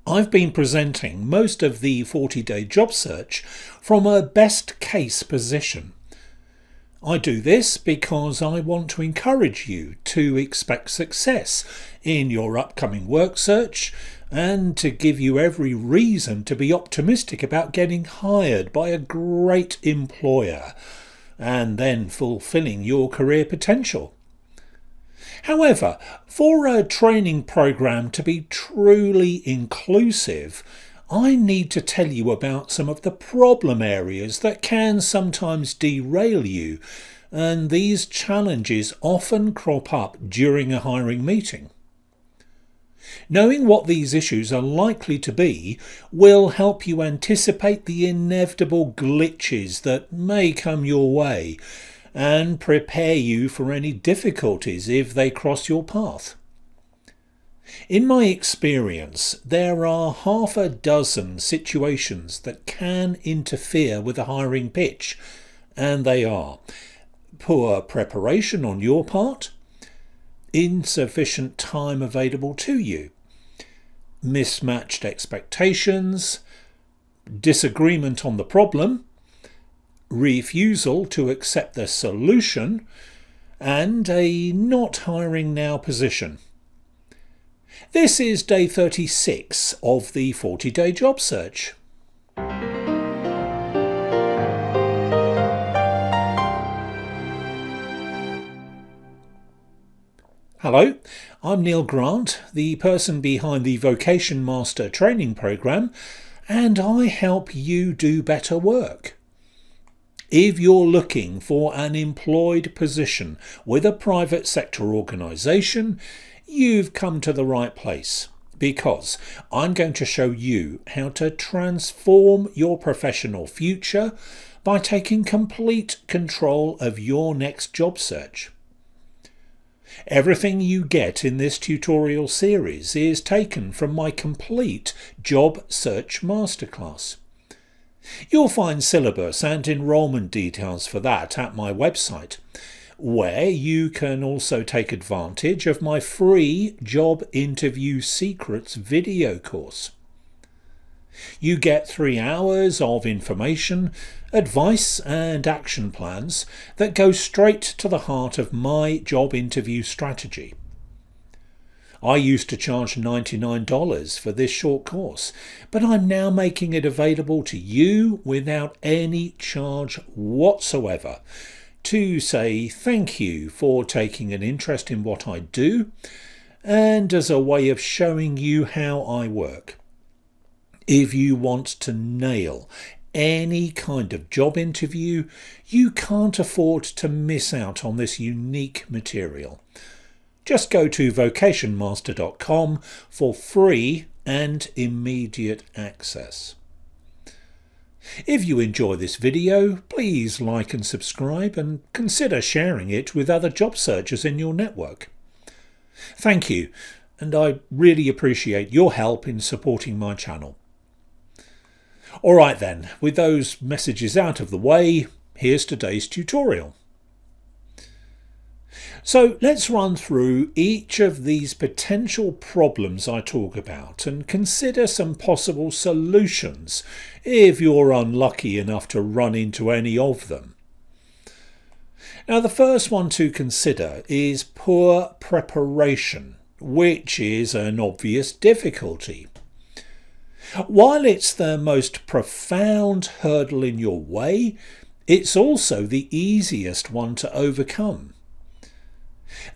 I've been presenting most of the 40-day job search from a best case position. I do this because I want to encourage you to expect success in your upcoming work search and to give you every reason to be optimistic about getting hired by a great employer and then fulfilling your career potential. However, for a training program to be truly inclusive, I need to tell you about some of the problem areas that can sometimes derail you, and these challenges often crop up during a hiring meeting. Knowing what these issues are likely to be will help you anticipate the inevitable glitches that may come your way and prepare you for any difficulties if they cross your path. In my experience, there are half a dozen situations that can interfere with a hiring pitch, and they are poor preparation on your part, insufficient time available to you, mismatched expectations, disagreement on the problem, refusal to accept the solution, and a not hiring now position. This is day 36 of the 40-day job search. Hello, I'm Neil Grant, the person behind the Vocation Master training program, and I help you do better work. If you're looking for an employed position with a private sector organisation, you've come to the right place, because I'm going to show you how to transform your professional future by taking complete control of your next job search. Everything you get in this tutorial series is taken from my complete job search masterclass. You'll find syllabus and enrolment details for that at my website, where you can also take advantage of my free Job Interview Secrets video course. You get 3 hours of information, advice and action plans that go straight to the heart of my job interview strategy. I used to charge $99 for this short course, but I'm now making it available to you without any charge whatsoever to say thank you for taking an interest in what I do and as a way of showing you how I work. If you want to nail any kind of job interview, you can't afford to miss out on this unique material. Just go to vocationmaster.com for free and immediate access. If you enjoy this video, please like and subscribe and consider sharing it with other job searchers in your network. Thank you, and I really appreciate your help in supporting my channel. Alright then, with those messages out of the way, here's today's tutorial. So let's run through each of these potential problems I talk about and consider some possible solutions if you're unlucky enough to run into any of them. Now, the first one to consider is poor preparation, which is an obvious difficulty. While it's the most profound hurdle in your way, it's also the easiest one to overcome.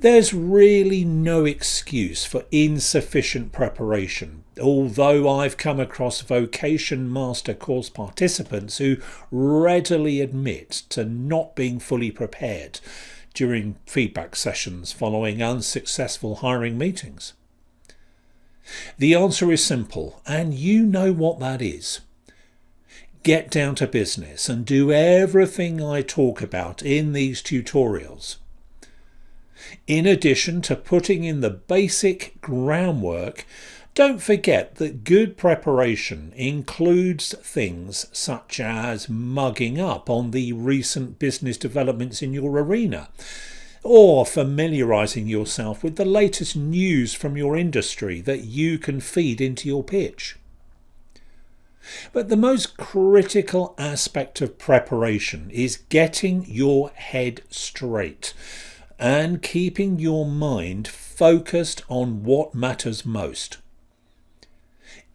There's really no excuse for insufficient preparation, although I've come across Vocation Master course participants who readily admit to not being fully prepared during feedback sessions following unsuccessful hiring meetings. The answer is simple, and you know what that is. Get down to business and do everything I talk about in these tutorials. In addition to putting in the basic groundwork, don't forget that good preparation includes things such as mugging up on the recent business developments in your arena, or familiarising yourself with the latest news from your industry that you can feed into your pitch. But the most critical aspect of preparation is getting your head straight and keeping your mind focused on what matters most.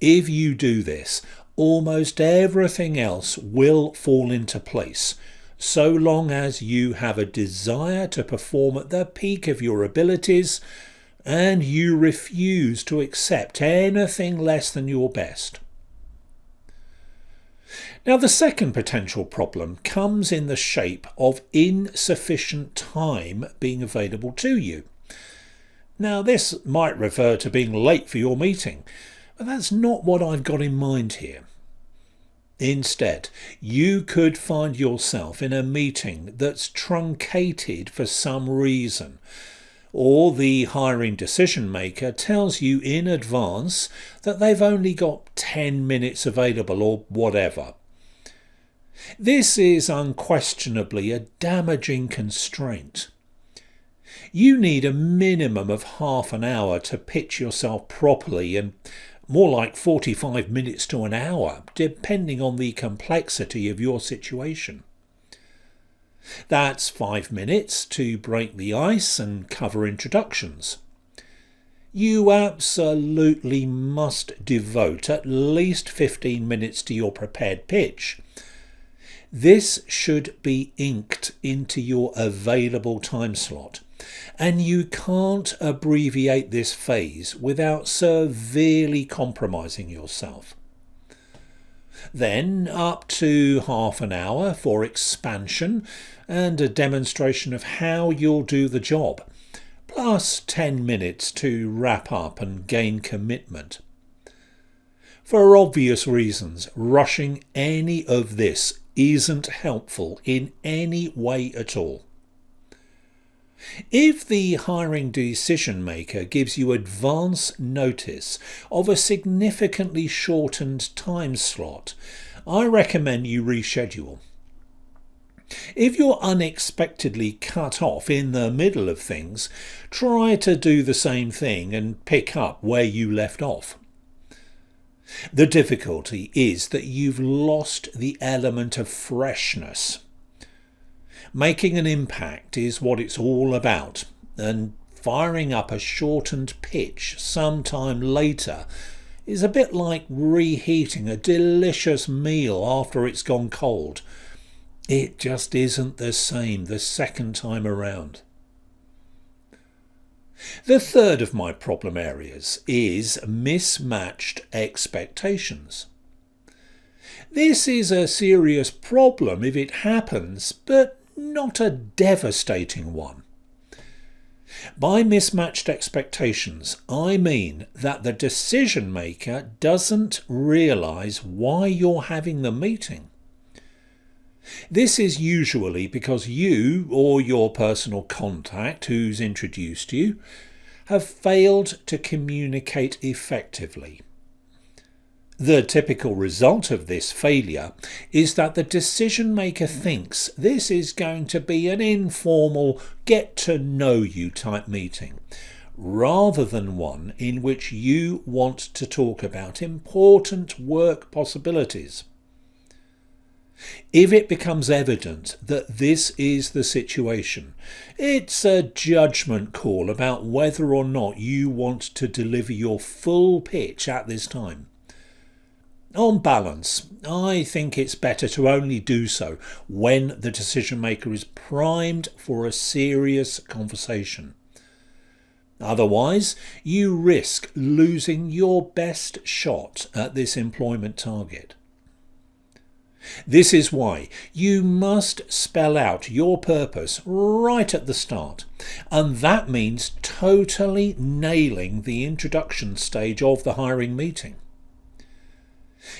If you do this, almost everything else will fall into place, so long as you have a desire to perform at the peak of your abilities and you refuse to accept anything less than your best. Now, the second potential problem comes in the shape of insufficient time being available to you. Now, this might refer to being late for your meeting, but that's not what I've got in mind here. Instead, you could find yourself in a meeting that's truncated for some reason, or the hiring decision maker tells you in advance that they've only got 10 minutes available or whatever. This is unquestionably a damaging constraint. You need a minimum of half an hour to pitch yourself properly, and more like 45 minutes to an hour, depending on the complexity of your situation. That's 5 minutes to break the ice and cover introductions. You absolutely must devote at least 15 minutes to your prepared pitch. This should be inked into your available time slot, and you can't abbreviate this phase without severely compromising yourself. Then up to half an hour for expansion and a demonstration of how you'll do the job, plus 10 minutes to wrap up and gain commitment. For obvious reasons, rushing any of this isn't helpful in any way at all. If the hiring decision maker gives you advance notice of a significantly shortened time slot, I recommend you reschedule. If you're unexpectedly cut off in the middle of things, try to do the same thing and pick up where you left off. The difficulty is that you've lost the element of freshness. Making an impact is what it's all about, and firing up a shortened pitch sometime later is a bit like reheating a delicious meal after it's gone cold. It just isn't the same the second time around. The third of my problem areas is mismatched expectations. This is a serious problem if it happens, but not a devastating one. By mismatched expectations, I mean that the decision maker doesn't realise why you're having the meeting. This is usually because you or your personal contact who's introduced you have failed to communicate effectively. The typical result of this failure is that the decision maker thinks this is going to be an informal get-to-know-you type meeting, rather than one in which you want to talk about important work possibilities. If it becomes evident that this is the situation, it's a judgment call about whether or not you want to deliver your full pitch at this time. On balance, I think it's better to only do so when the decision maker is primed for a serious conversation. Otherwise, you risk losing your best shot at this employment target. This is why you must spell out your purpose right at the start, and that means totally nailing the introduction stage of the hiring meeting.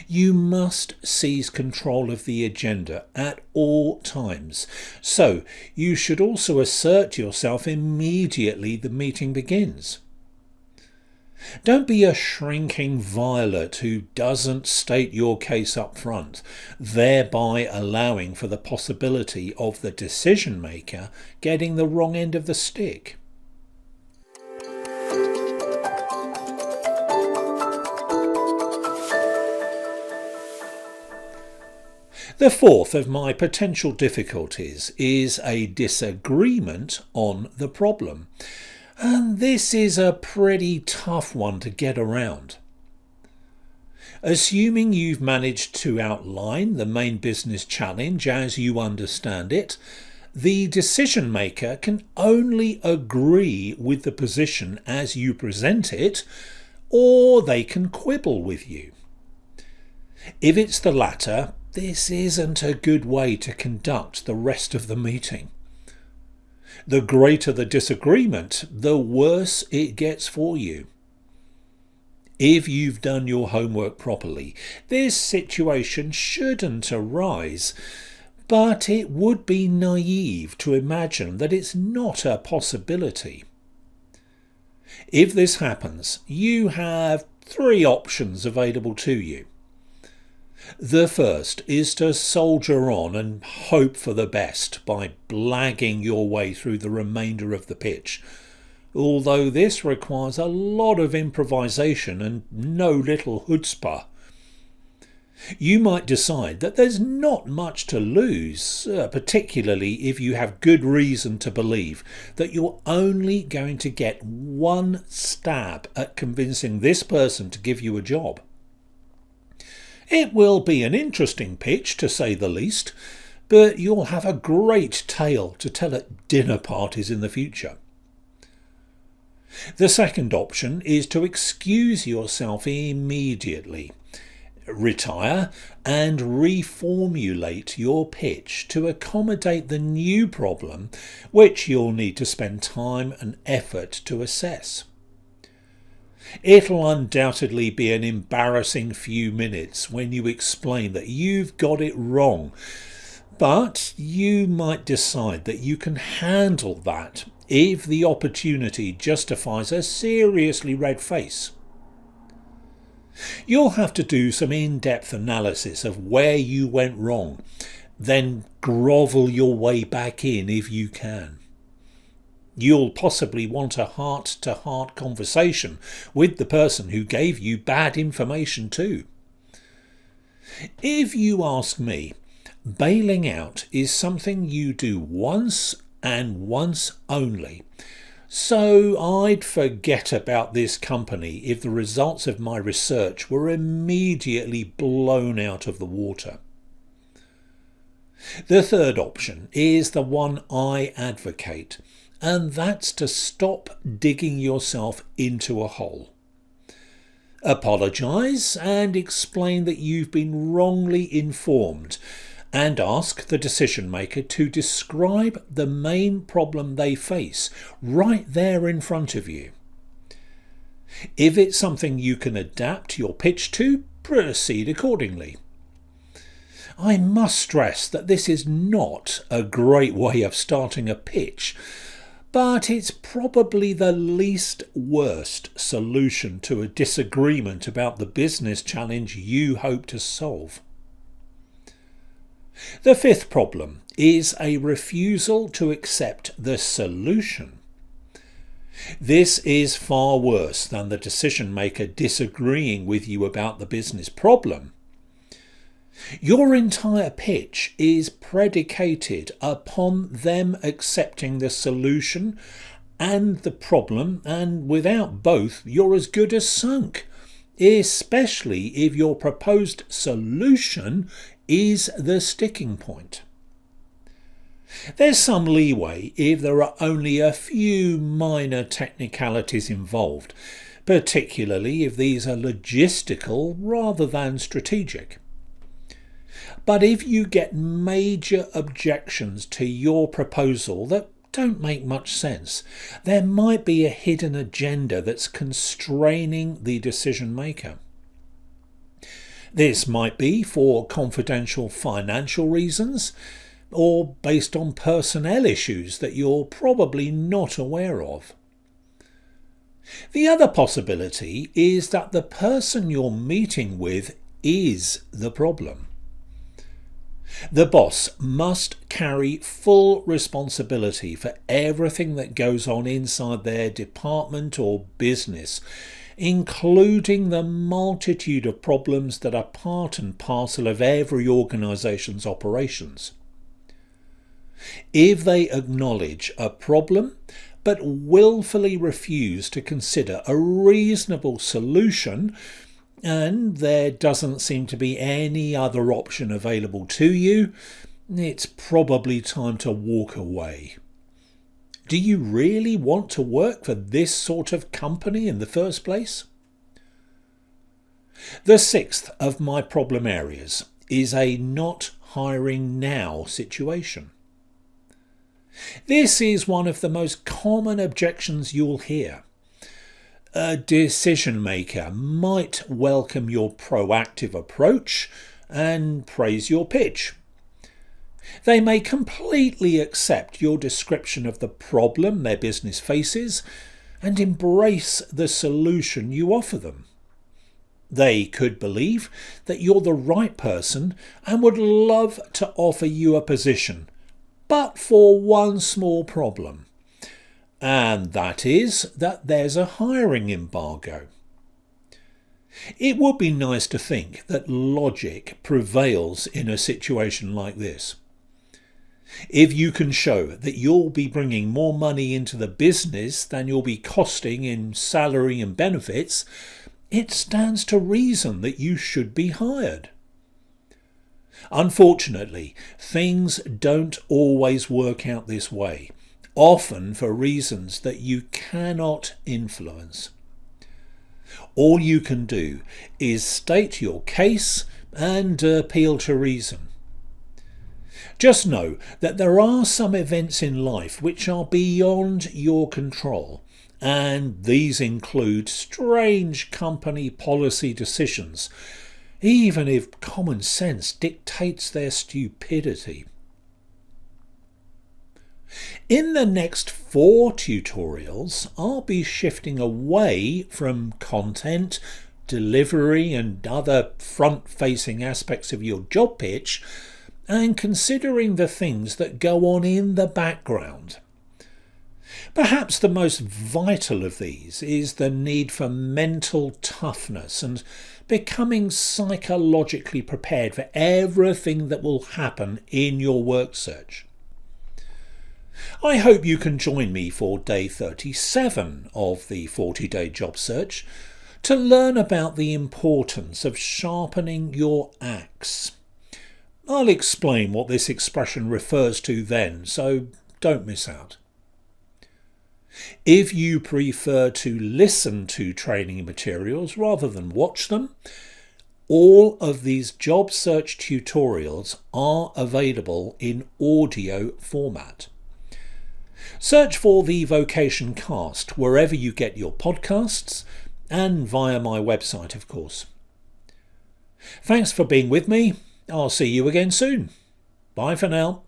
You must seize control of the agenda at all times, so you should also assert yourself immediately the meeting begins. Don't be a shrinking violet who doesn't state your case up front, thereby allowing for the possibility of the decision maker getting the wrong end of the stick. The fourth of my potential difficulties is a disagreement on the problem. And this is a pretty tough one to get around. Assuming you've managed to outline the main business challenge as you understand it, the decision maker can only agree with the position as you present it, or they can quibble with you. If it's the latter, this isn't a good way to conduct the rest of the meeting. The greater the disagreement, the worse it gets for you. If you've done your homework properly, this situation shouldn't arise, but it would be naive to imagine that it's not a possibility. If this happens, you have three options available to you. The first is to soldier on and hope for the best by blagging your way through the remainder of the pitch, although this requires a lot of improvisation and no little chutzpah. You might decide that there's not much to lose, particularly if you have good reason to believe that you're only going to get one stab at convincing this person to give you a job. It will be an interesting pitch, to say the least, but you'll have a great tale to tell at dinner parties in the future. The second option is to excuse yourself immediately, retire and reformulate your pitch to accommodate the new problem, which you'll need to spend time and effort to assess. It'll undoubtedly be an embarrassing few minutes when you explain that you've got it wrong, but you might decide that you can handle that if the opportunity justifies a seriously red face. You'll have to do some in-depth analysis of where you went wrong, then grovel your way back in if you can. You'll possibly want a heart-to-heart conversation with the person who gave you bad information too. If you ask me, bailing out is something you do once and once only. So I'd forget about this company if the results of my research were immediately blown out of the water. The third option is the one I advocate, and that's to stop digging yourself into a hole. Apologise and explain that you've been wrongly informed, and ask the decision maker to describe the main problem they face right there in front of you. If it's something you can adapt your pitch to, proceed accordingly. I must stress that this is not a great way of starting a pitch, but it's probably the least worst solution to a disagreement about the business challenge you hope to solve. The fifth problem is a refusal to accept the solution. This is far worse than the decision maker disagreeing with you about the business problem. Your entire pitch is predicated upon them accepting the solution and the problem, and without both you're as good as sunk, especially if your proposed solution is the sticking point. There's some leeway if there are only a few minor technicalities involved, particularly if these are logistical rather than strategic. But if you get major objections to your proposal that don't make much sense, there might be a hidden agenda that's constraining the decision maker. This might be for confidential financial reasons, or based on personnel issues that you're probably not aware of. The other possibility is that the person you're meeting with is the problem. The boss must carry full responsibility for everything that goes on inside their department or business, including the multitude of problems that are part and parcel of every organisation's operations. If they acknowledge a problem but willfully refuse to consider a reasonable solution, and there doesn't seem to be any other option available to you, it's probably time to walk away. Do you really want to work for this sort of company in the first place? The sixth of my problem areas is a not hiring now situation. This is one of the most common objections you'll hear. A decision maker might welcome your proactive approach and praise your pitch. They may completely accept your description of the problem their business faces and embrace the solution you offer them. They could believe that you're the right person and would love to offer you a position, but for one small problem, and that is that there's a hiring embargo. It would be nice to think that logic prevails in a situation like this. If you can show that you'll be bringing more money into the business than you'll be costing in salary and benefits, it stands to reason that you should be hired. Unfortunately, things don't always work out this way, often for reasons that you cannot influence. All you can do is state your case and appeal to reason. Just know that there are some events in life which are beyond your control, and these include strange company policy decisions, even if common sense dictates their stupidity. In the next 4 tutorials, I'll be shifting away from content, delivery and other front-facing aspects of your job pitch and considering the things that go on in the background. Perhaps the most vital of these is the need for mental toughness and becoming psychologically prepared for everything that will happen in your work search. I hope you can join me for day 37 of the 40-day job search to learn about the importance of sharpening your axe. I'll explain what this expression refers to then, so don't miss out. If you prefer to listen to training materials rather than watch them, all of these job search tutorials are available in audio format. Search for the Vocation Cast wherever you get your podcasts and via my website, of course. Thanks for being with me. I'll see you again soon. Bye for now.